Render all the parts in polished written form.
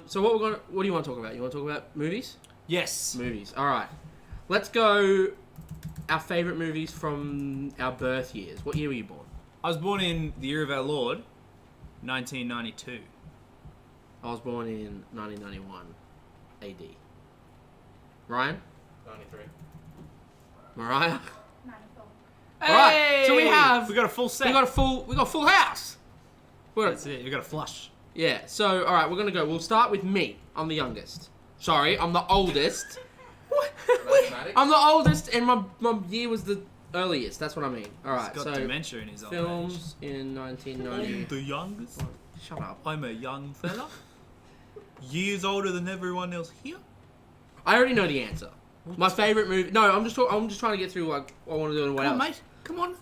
So what do you want to talk about? You want to talk about movies? Yes. Movies. All right. Let's go. Our favorite movies from our birth years. What year were you born? I was born in the year of our Lord, 1992. I was born in 1991 AD. Ryan? 93. Mariah? 94. Alright, so we got a full set. We got a full house. That's it. We got a flush. Yeah. So all right, we're gonna go. We'll start with me. I'm the youngest. Sorry, I'm the oldest. Mathematics? I'm the oldest, and my year was the earliest. That's what I mean. All right. He's got So dementia in his old films in 1990. age. The youngest. Shut up. I'm a young fella. Years older than everyone else here. I already know the answer. My favorite movie. No, I'm just trying to get through like what I want to do and what Come on, else. mate. Come on.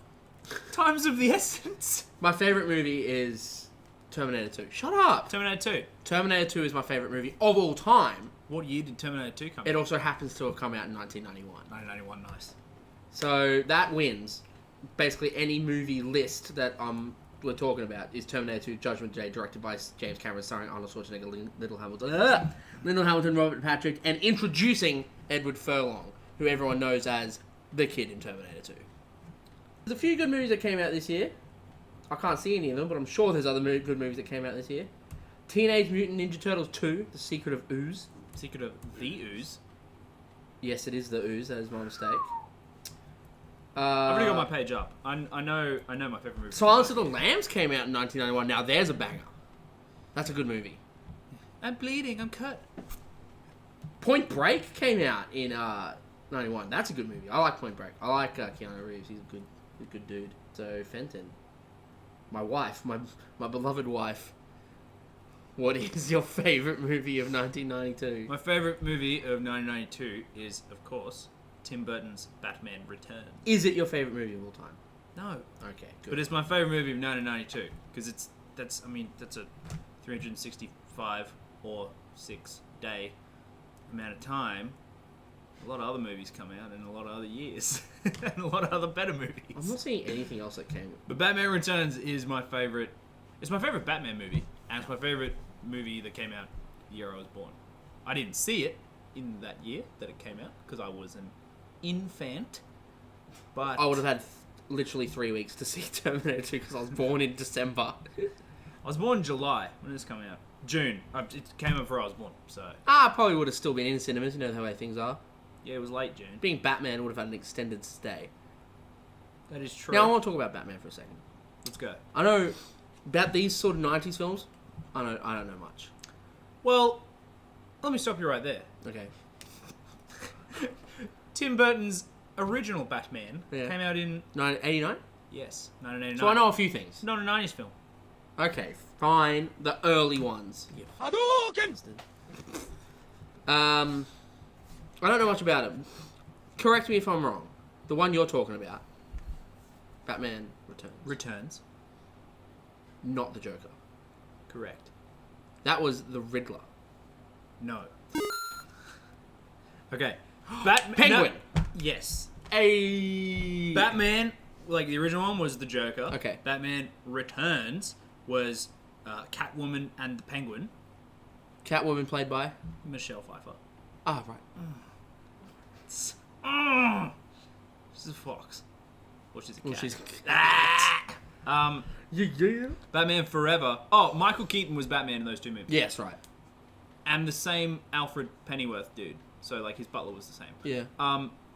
Time's of the essence. My favorite movie is Terminator 2. Shut up. Terminator 2. Terminator 2 is my favorite movie of all time. What year did Terminator 2 come out? It also happens to have come out in 1991. 1991, nice. So that wins. Basically, any movie list that we're talking about is Terminator 2: Judgment Day, directed by James Cameron, starring Arnold Schwarzenegger, Little Hamilton, Robert Patrick, and introducing Edward Furlong, who everyone knows as the kid in Terminator 2. There's a few good movies that came out this year. I can't see any of them, but I'm sure there's other good movies that came out this year. Teenage Mutant Ninja Turtles 2: The Secret of Ooze. Secret of the Ooze. Yes, it is the Ooze. That is my mistake. I've already got my page up. I know my favorite movie. Silence of the Lambs came out in 1991. Now there's a banger. That's a good movie. I'm bleeding. I'm cut. Point Break came out in 91. That's a good movie. I like Point Break. I like Keanu Reeves. He's a good dude. So Fenton, my wife, my beloved wife. What is your favorite movie of 1992? My favorite movie of 1992 is, of course, Tim Burton's Batman Returns. Is it your favorite movie of all time? No. Okay, good. But it's my favorite movie of 1992 because that's a 365 or 6 day amount of time. A lot of other movies come out in a lot of other years and a lot of other better movies. I'm not seeing anything else that came. But Batman Returns is my favorite. It's my favorite Batman movie, and it's my favorite movie that came out the year I was born. I didn't see it in that year that it came out because I was an infant. But I would have had literally 3 weeks to see Terminator 2 because I was born in December. I was born in July. When did this come out? June. It came out before I was born, so I probably would have still been in cinemas. You know the way things are. yeah, it was late June. Being Batman would have had an extended stay. That is true. Now I want to talk about Batman for a second. Let's go. I know about these sort of 90s films. I don't know much. Well, let me stop you right there. Okay. Tim Burton's original Batman Yeah. came out in 89? yes, 1989. So I know a few things. Not a 90s film. Okay, fine. The early ones. Hadouken! I don't know much about it. Correct me if I'm wrong. The one you're talking about, Batman Returns. not the Joker. Correct. That was the Riddler. No. Okay. Batman. Penguin. No, yes. A Batman, like the original one, was the Joker. Okay. Batman Returns was Catwoman and the Penguin. Catwoman played by. Michelle Pfeiffer. Ah, right. She's a fox. Or she's a cat. Well, she's. Yeah. Batman Forever. Oh, Michael Keaton was Batman in those two movies. Yes, right. And the same Alfred Pennyworth dude. So, like, his butler was the same. Yeah.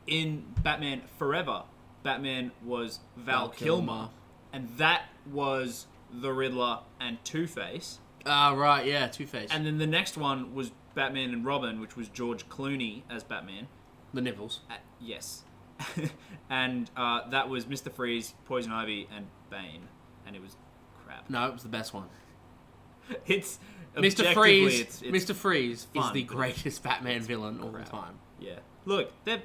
In Batman Forever, Batman was Val Kilmer. And that was the Riddler and Two-Face. Ah, right, yeah, Two-Face. And then the next one was Batman and Robin, which was George Clooney as Batman. the nipples. Yes. And that was Mr. Freeze, Poison Ivy, and Bane. And it was crap. No, it was the best one. It's Mr. objectively, Freeze. it's Mr. Freeze is fun, the but greatest Batman villain of all crap. time. Yeah. Look, the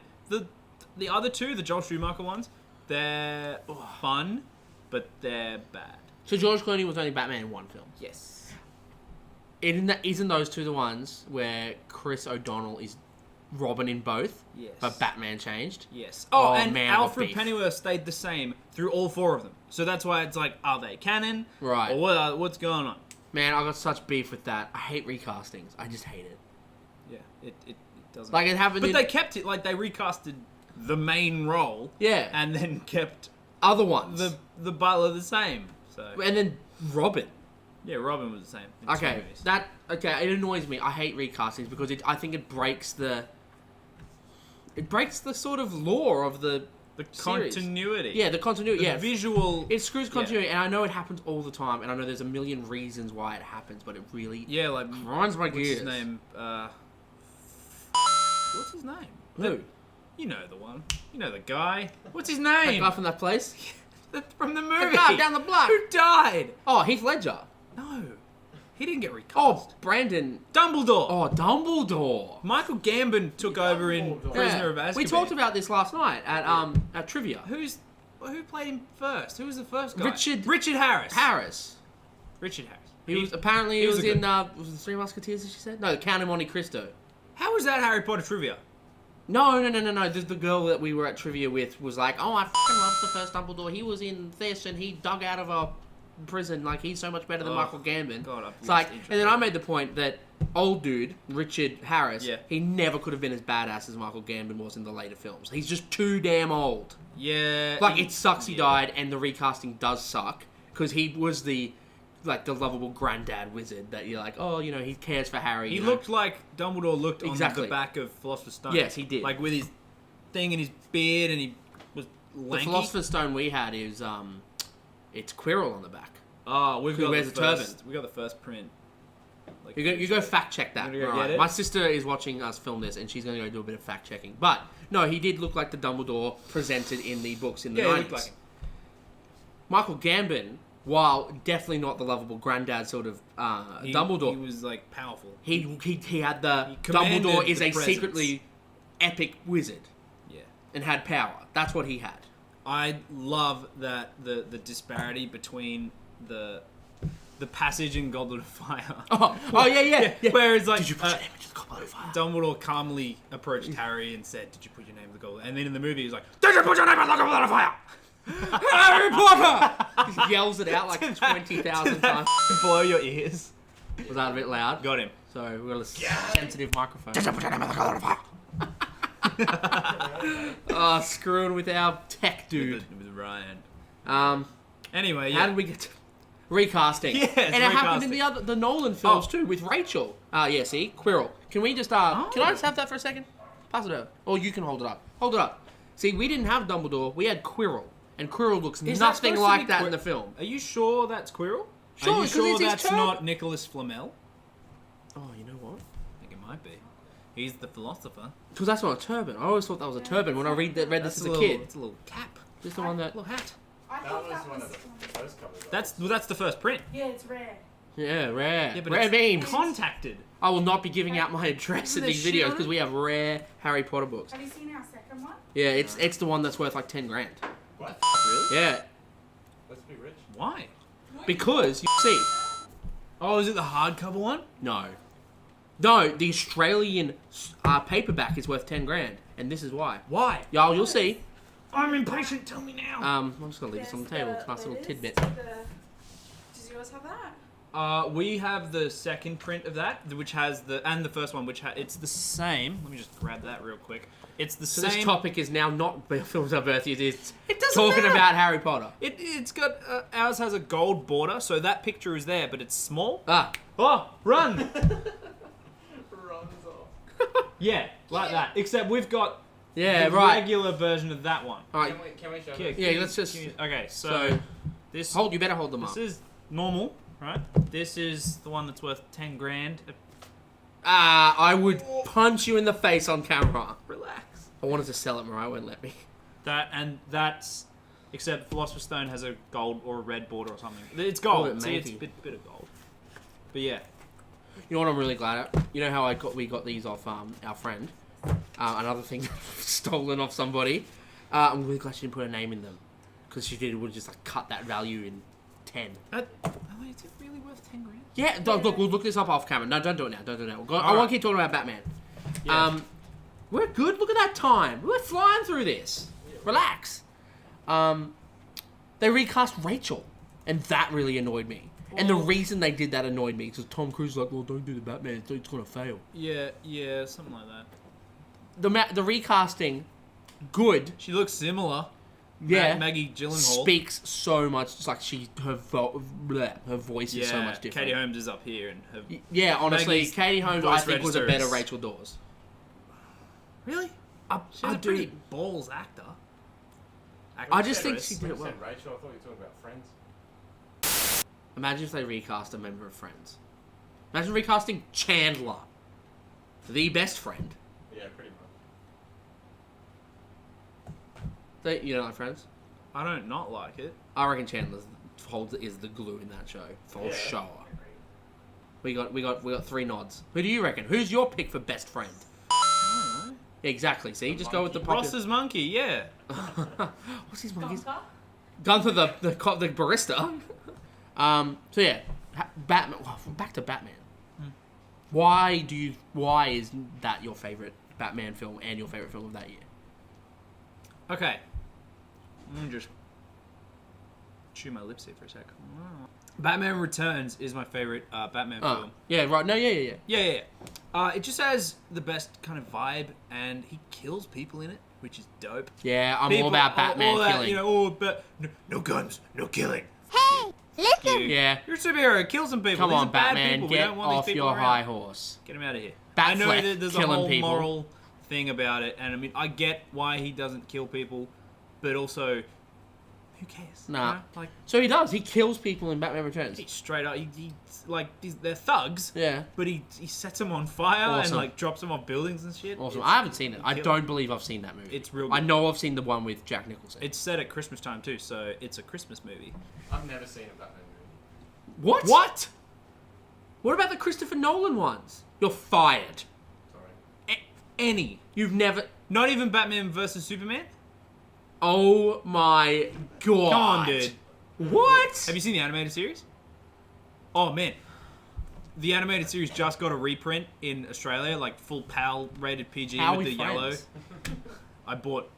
other two, the Joel Schumacher ones, they're fun, but they're bad. So George Clooney was only Batman in one film. Yes. Isn't those two the ones where Chris O'Donnell is Robin in both? Yes. But Batman changed? Yes. Oh, and man, Alfred beef. Pennyworth stayed the same through all four of them. So that's why it's like, are they canon? Right. Or what's going on? Man, I got such beef with that. I hate recastings. I just hate it. Yeah, it doesn't. Like, it happened But in... they kept it, like, they recasted the main role. Yeah. And then kept Other ones. the butler the same. So And then Robin. yeah, Robin was the same. in two Okay, movies. it annoys me. I hate recastings because I think it breaks the sort of lore of the series. Continuity. Yeah, the continuity. The Yeah, visual. it screws continuity, and I know it happens all the time, and I know there's a million reasons why it happens, but it really Yeah, like grinds my what's gears. his name? What's his name? Who? You know the one. You know the guy. What's his That name? guy from that place? From the The movie. guy down the block. Who died? Oh, Heath Ledger. No, he didn't get recast. Oh, Brandon. Dumbledore. Oh, Dumbledore. Michael Gambon took over in Dumbledore. Prisoner of Yeah. Azkaban. We talked about this last night at trivia. Who played him first? Who was the first guy? Richard Harris. Harris. Richard Harris. He was apparently he was was a in good- was it Three Musketeers? As she said, no, Count of Monte Cristo. How was that Harry Potter trivia? No. The girl that we were at trivia with was like, oh, I fucking love the first Dumbledore. He was in this and he dug out of a prison. Like, he's so much better than Oh, Michael Gambon. God, I've it's lost like, interest and then in I it. made the point that old dude, Richard Harris, Yeah. he never could have been as badass as Michael Gambon was in the later films. He's just too damn old. Yeah. Like, it sucks he died, and the recasting does suck, because he was the lovable granddad wizard that you're like, oh, you know, he cares for Harry. He you know. looked like Dumbledore looked Exactly. on the back of Philosopher's Stone. Yes, he did. Like with his thing and his beard, and he was The lanky. Philosopher's Stone we had is, it's Quirrell on the back. Oh, we've Who got wears the a first. turban. We got the first print. Like, You go fact check that. You gonna go Alright. get it? My sister is watching us film this, and she's going to go do a bit of fact checking. But no, he did look like the Dumbledore presented in the books in the Yeah, he 90s. looked like him. Michael Gambon, while definitely not the lovable granddad sort of Dumbledore, He was like powerful. he had the He commanded Dumbledore is the a presence. secretly epic wizard Yeah. and had power. That's what he had. I love that the disparity between the passage in Goblet of Fire. Oh yeah. Where it's like Did you put your name into the Goblet of Fire? Dumbledore calmly approached Harry and said, "Did you put your name in the goblet?" And then in the movie, he's like, "Did you put your name in the Goblet of Fire?" Harry Potter! He yells it out like 20,000 times. Blow your ears. Was that a bit loud? Got him. Sorry, we've got a sensitive microphone. Oh, screwing with our tech dude. With Ryan. Anyway, How yeah. did we get to recasting? Yes, and it happened in recasting. the Nolan films Oh. too with Rachel. Yeah, see, Quirrell. Can we just can I just have that for a second? Pass it over, or you can hold it up. Hold it up. See, we didn't have Dumbledore. We had Quirrell, and Quirrell looks Is that nothing supposed to like be that Quir- in the film. Are you sure that's Quirrell? Sure, Are you 'cause sure it's his that's turn. not Nicholas Flamel? Oh, you know what? I think it might be. He's the philosopher. Because that's not a turban. I always thought that was a turban when I read this That's as a a little, kid. It's a little cap. Just the one that. Little hat. I That thought was that one was of the first couple of That's the first print. Yeah, it's rare. Yeah, rare. Yeah, but Rare it's beams. contacted. I will not be giving out my address in Isn't there these shit videos on because it? we have rare Harry Potter books. Have you seen our second one? Yeah, it's the one that's worth like 10 grand. What? Really? Yeah, Let's be rich. Why? because you see, Oh, is it the hardcover one? no, the Australian paperback is worth 10 grand, and this is why. Why? Y'all, you'll see. I'm impatient. Tell me now. I'm just gonna leave this on the table. It's a nice little tidbit. Does yours have that? We have the second print of that, which has and the first one, which it's the same. Let me just grab that real quick. It's the So same. this topic is now not films of Earth. It's It doesn't talking matter. about Harry Potter. It's got ours has a gold border, so that picture is there, but it's small. Ah, Oh, run! Runs off. Yeah, like that. Except we've got yeah, the right. regular version of that one. All right. Can we show Yeah, this? Yeah, let's just. Okay, So this hold. You better hold them this up. is normal, right? This is the one that's worth 10 grand. I would punch you in the face on camera. Relax. I wanted to sell it, Mariah won't let me. That's except Philosopher's Stone has a gold or a red border or something. It's Oh, gold. it See, may it's a be. bit of gold. But yeah, You know what I'm really glad at? You know how we got these off our friend? Another thing stolen off somebody. I'm really glad she didn't put a name in them. Because she would just like cut that value in 10. is it really worth 10 grand? Yeah, look, we'll look this up off camera. No, don't do it now. Don't do it now. I Alright. want to keep talking about Batman. Yeah. We're good. Look at that time. We're flying through this. Relax. They recast Rachel, and that really annoyed me. And the Well- reason they did that annoyed me because Tom Cruise was like, well, don't do the Batman, it's gonna fail. Yeah, something like that. The recasting, good. She looks similar. Yeah, Maggie Gyllenhaal. speaks so much. It's like her voice is so much different. Katie Holmes is up here, and her Yeah, honestly, Maggie's Katie Holmes I voice think was a register better is- Rachel Dawes. really. She's I a pretty do. balls actor. I just think Actress. she did it You well. said Rachel, I thought you were talking about Friends. Imagine if they recast a member of Friends. Imagine recasting Chandler, the best friend. Yeah, pretty much. You don't like Friends? I don't not like it. I reckon Chandler is the glue in that show for Yeah. sure. We got 3 nods. Who do you reckon? Who's your pick for best friend? I don't know. Exactly. See, just go with the Ross's monkey, yeah. What's his monkey's? Gonka? Gunther the barista. So yeah, Batman. Back to Batman. Why is that your favorite Batman film and your favorite film of that year? Okay. Let me just chew my lips here for a sec. Batman Returns is my favorite Batman Oh, film. yeah, right. No, yeah. Yeah. It just has the best kind of vibe, and he kills people in it, which is dope. Yeah, I'm People- all about Batman all that, killing. You know, but no guns, no killing. Hey, listen. Yeah. You're a superhero. Kill some people. Come These on, are bad Batman, people. We get don't want off these people your around. high horse. Get him out of here. Batfleck I know that there's a killing whole people. moral thing about it, and I mean, I get why he doesn't kill people, but also, who cares? Nah. You know? Like, So he does. He kills people in Batman Returns. he straight up, they're thugs, Yeah. but he sets them on fire and Awesome. like drops them off buildings and shit. Awesome. It's- I haven't seen it. I kill- don't believe I've seen that movie. It's real I good. know I've seen the one with Jack Nicholson. It's set at Christmas time too, so it's a Christmas movie. I've never seen a Batman movie. What? What? What about the Christopher Nolan ones? You're fired. Sorry. Any? You've never. Not even Batman versus Superman? Oh my god. Come on, dude. What? Have you seen the animated series? Oh man, the animated series just got a reprint in Australia, like full PAL rated PG How with we the yellow. friends? I bought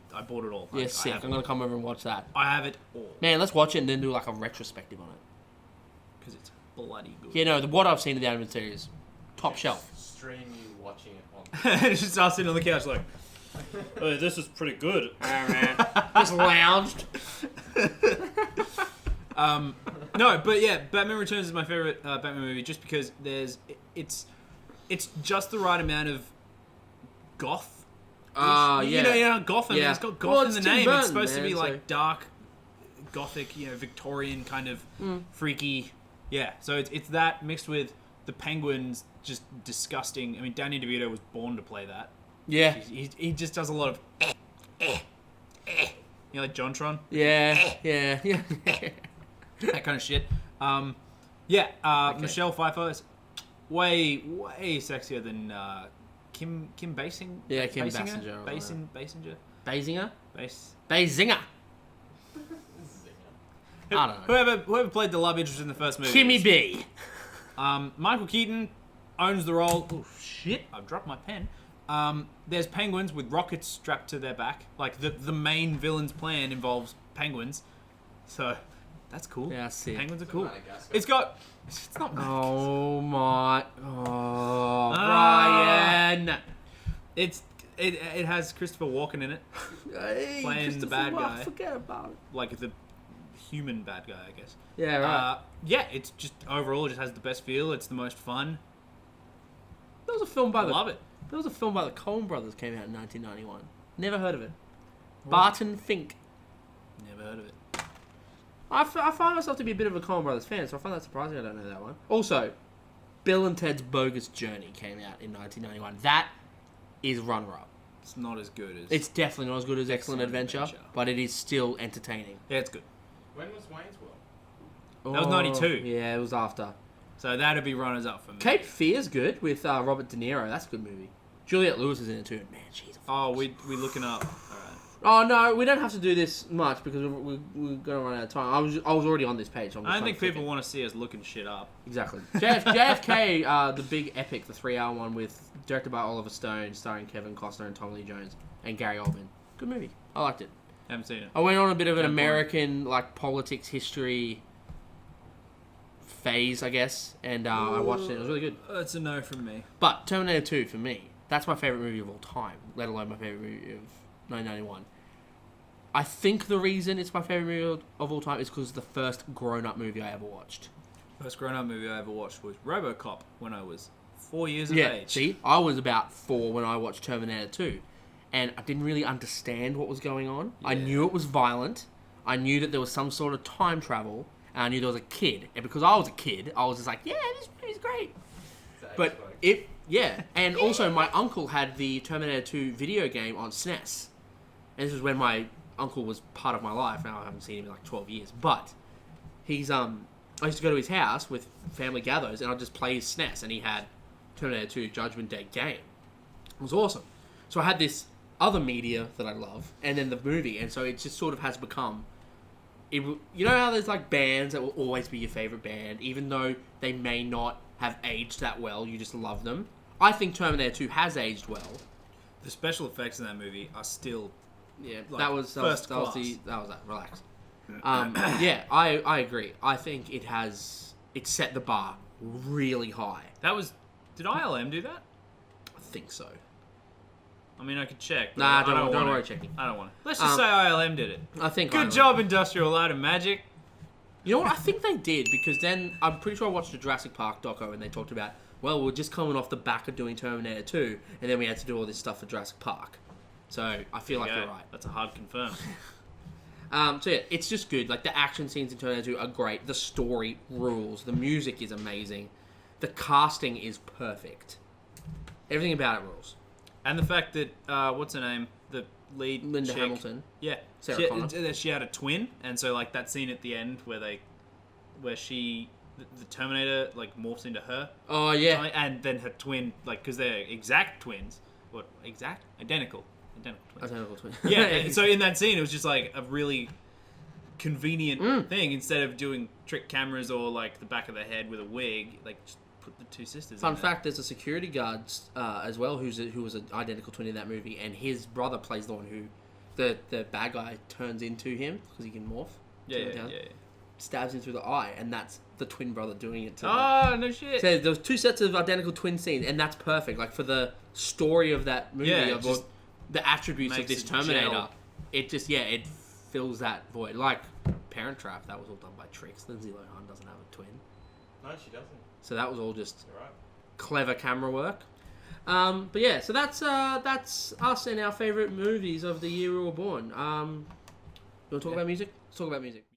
it all. Yeah, I sick. have I'm gonna come over and watch that. I have it all Man, let's watch it and then do like a retrospective on it. because it's bloody good. Yeah, no, what I've seen of the animated series, top shelf. Stream you watching it on. It's just us sitting on the couch like, oh, this is pretty good. Just lounged. No, but yeah, Batman Returns is my favorite Batman movie just because it's just the right amount of goth. Yeah. You know, Gotham. Yeah. It's got goth Well, in it's the Tim name. Burton, It's supposed to man, be so- like dark, gothic, Victorian kind of freaky. Yeah, so it's that mixed with the Penguins just disgusting. I mean, Danny DeVito was born to play that. Yeah. He just does a lot of you know, like Jontron, Yeah. that kind of shit. Michelle Pfeiffer is way sexier than Kim Basinger. Yeah, Kim Basinger. Basinger. Basinger. Basinger? Bas- Basinger. I don't know. Whoever played the love interest in the first movie. Kimmy B. Michael Keaton owns the role. Oh shit! I've dropped my pen. There's penguins with rockets strapped to their back. Like the main villain's plan involves penguins, so that's cool. Yeah, I see. Penguins are cool. Madagascar. It's not. Madagascar. Oh my. Oh, Ah. Brian. It has Christopher Walken in it, Hey, Playing the Christopher bad Walken, guy. Forget about it. like the human bad guy, I guess. Yeah, right. Yeah, it's just overall it just has the best feel. It's the most fun. There was a film by I the love it. There was a film by the Coen Brothers came out in 1991. Never heard of it. Barton Fink. Never heard of it. I find myself to be a bit of a Coen Brothers fan, so I find that surprising I don't know that one. Also, Bill and Ted's Bogus Journey came out in 1991. That is runner-up. It's not as good as. It's definitely not as good as Excellent Excellent Adventure, Adventure. but it is still entertaining. Yeah, it's good. When was Wayne's World? That was 92. Yeah, it was after. So that'd be runners up for me. Cape Fear's good with Robert De Niro. That's a good movie. Juliette Lewis is in it too. Man, she's a Oh, we looking up. All right. Oh no, we don't have to do this much because we're gonna run out of time. I was already on this page. So I'm just I don't trying think to flip people it. want to see us looking shit up. Exactly. JFK, the big epic, the 3-hour one with directed by Oliver Stone, starring Kevin Costner and Tommy Lee Jones and Gary Oldman. Good movie. I liked it. Haven't seen it. I went on a bit of an Don't bore American like politics history phase, I guess, and I watched it. It was really good. That's a no from me. But Terminator 2, for me, that's my favourite movie of all time, let alone my favourite movie of 1991. I think the reason it's my favourite movie of all time is because it's the first grown-up movie I ever watched. First grown-up movie I ever watched was RoboCop when I was 4 years of age. See, I was about 4 when I watched Terminator 2, and I didn't really understand what was going on. Yeah. I knew it was violent. I knew that there was some sort of time travel, and I knew there was a kid. And because I was a kid, I was just like, yeah, this movie's great. But and also my uncle had the Terminator 2 video game on SNES. And this was when my uncle was part of my life. Now I haven't seen him in like 12 years. But he's I used to go to his house with family gathers, and I'd just play his SNES, and he had Terminator 2 Judgment Day game. It was awesome. So I had this other media that I love, and then the movie, and so it just sort of has become... you know how there's like bands that will always be your favourite band, even though they may not have aged that well, you just love them? I think Terminator 2 has aged well. The special effects in that movie are still... Yeah, like, that was first that. Relax. Yeah, I agree. I think it set the bar really high. That was... Did ILM do that? I think so. I mean, I could check. But Nah, I don't don't want worry it. checking. I don't want it. Let's just say ILM did it. I think Good ILM. job, Industrial Light and Magic. You know what? I think they did, because then I'm pretty sure I watched a Jurassic Park doco and they talked about, well, we're just coming off the back of doing Terminator 2, and then we had to do all this stuff for Jurassic Park. So I feel like you're right. That's a hard confirm. So yeah, it's just good. Like, the action scenes in Terminator 2 are great. The story rules. The music is amazing. The casting is perfect. Everything about it rules. And the fact that, what's her name? The lead Linda chick, Hamilton. Yeah. Sarah Connor. She had a twin, and so, like, that scene at the end where the Terminator, like, morphs into her. Oh, yeah. And then her twin, like, because they're exact twins. What? Exact? Identical twins. Identical twin. Yeah, and so in that scene, it was just, like, a really convenient thing. Instead of doing trick cameras or, like, the back of the head with a wig, like, just put the two sisters Fun in there. fact, there's a security guard as well who was an identical twin in that movie, and his brother plays the one who the bad guy turns into him because he can morph. Yeah. Stabs him through the eye, and that's the twin brother doing it to him. Oh, no shit. So there was 2 sets of identical twin scenes, and that's perfect. Like, for the story of that movie, of just the attributes of makes this it Terminator, gel. it just, it fills that void. Like Parent Trap, that was all done by tricks. Lindsay Lohan doesn't have a twin. No, she doesn't. So that was all just You're right. clever camera work. But yeah, so that's us and our favourite movies of the year we were born. You want to talk about music? Let's talk about music.